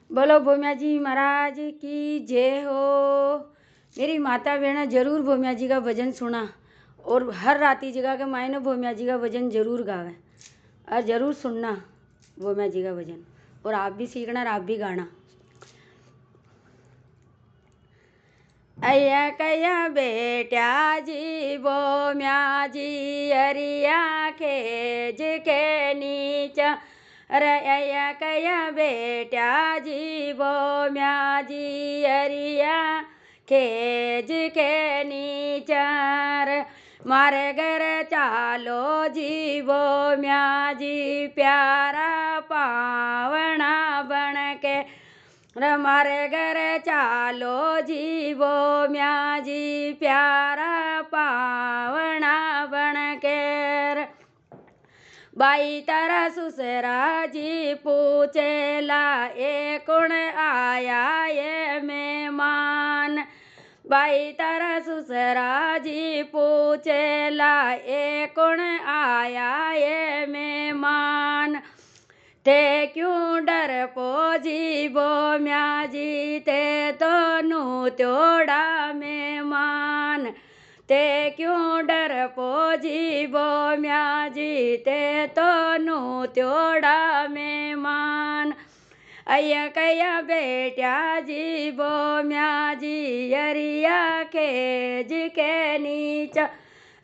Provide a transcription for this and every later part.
बोलो भोम्या जी महाराज की जय हो। मेरी माता बहना जरूर भोम्या जी का भजन सुना और हर राती जगह के मायने भोम्या जी का भजन जरूर गावे और जरूर सुनना भोम्या जी का भजन, और आप भी सीखना और आप भी गाना। अया कया बेट्या जी भोम्या जी अरिया खेज के नीचा, अरे अया कया बेट्या जी भोम्या जी अरिया खेज के नीचर, मारे घर चालो जी भोम्या जी प्यारा पावना बन के, मारे घर चालो जी भोम्या जी प्यारा पावना बन के। बाई तारा सुसरा जी पूछेला ए कौन आया ये मेहमान, बाई तारा सुसरा जी पूछेला ए कौन आया ये मेहमान, ते क्यों डर पोजी भोम्या जी ते तो नू त्योड़ा मेहमान, ते क्यों डर पोजी भोम्या जी ते तो नू त्योड़ा मेहमान। अया कया बेट्या जी भोम्या जी अरिया खेज के नीचा,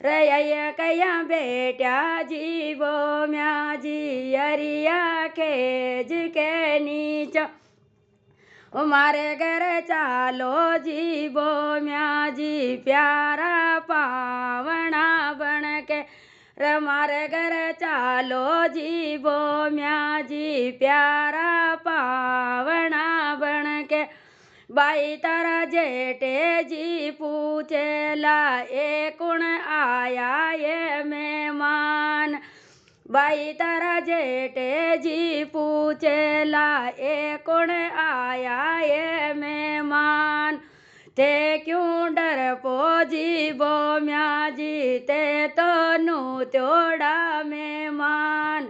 रया कया बेट्या जी भोम्या जी अरिया खेज के नीचा, मारे घर चालो जी भोम्या जी प्यारा पावना बन के, मारे घर चालो जी भोम्या जी प्यारा पावना बन के। बाई तारा जेठे जी पूछेला ए कौन आया ये मेहमान, बाई तारा जेठे जी पूछेला ए कौन आया ये मेहमान, ते क्यों डर पोजी भोम्या जी ते तो नू त्योड़ा मेहमान,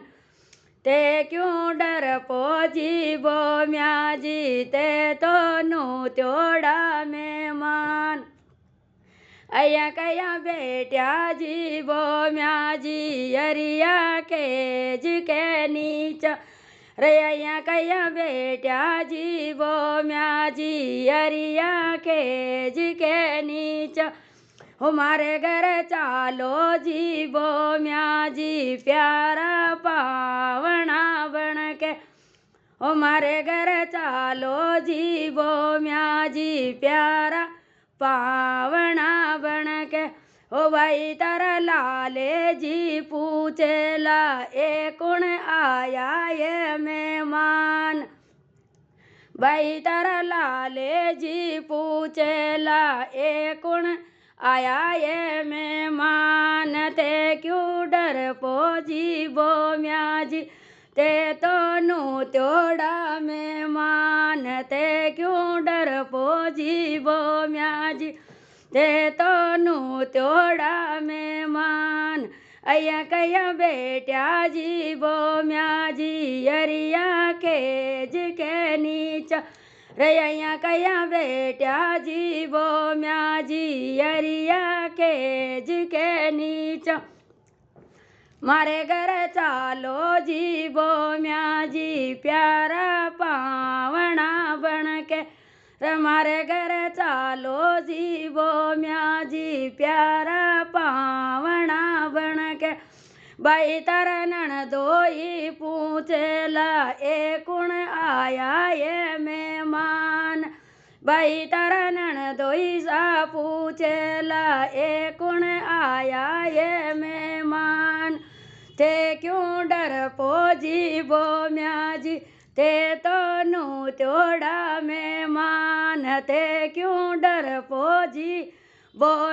ते क्यों डर पोजी भोम्या जी ते तो नू त्योड़ा मेहमान। अया कया बेट्या जी भोम्या जी अरिया खेज के नीचा, रे अया कया बेट्या जी भोम्या जी अरिया खेज के नीचा, हमारे घर चालो जी भोम्या जी प्यारा पावना बन के, हमारे घर चालो जी भोम्या जी प्यारा पावना बन के। ओ भाई तारा लाले जी पूछेला ए कौन आया ये मेहमान, भाई तारा लाले जी पूछेला ए कौन आया ये मेहमान, ते क्यों डर पोजी भोम्या जी ते तो नू त्योड़ा मेहमान, ते क्यों डर पोजी भोम्या जी ते तो नू त्योड़ा मेहमान। अया कया बेट्या जी भोम्या जी अरिया खेज के नीचा, रे अया कया बेट्या जी भोम्या जी अरिया खेज के नीचा, मारे घर चालो जी भोम्या जी प्यारा पावना बन के, मारे घर चालो जी भोम्या जी प्यारा पावना बन के। बाई तारा ननदोई पूछेला ए कौन आया ये मेहमान, बाई तारा ननदोई सा पूछेला ए कौन आया ये मेहमान, ते क्यों डर पोजी भोम्या जी ते तो नू त्योड़ा मेहमान, ते क्यों डर पोजी भोम्या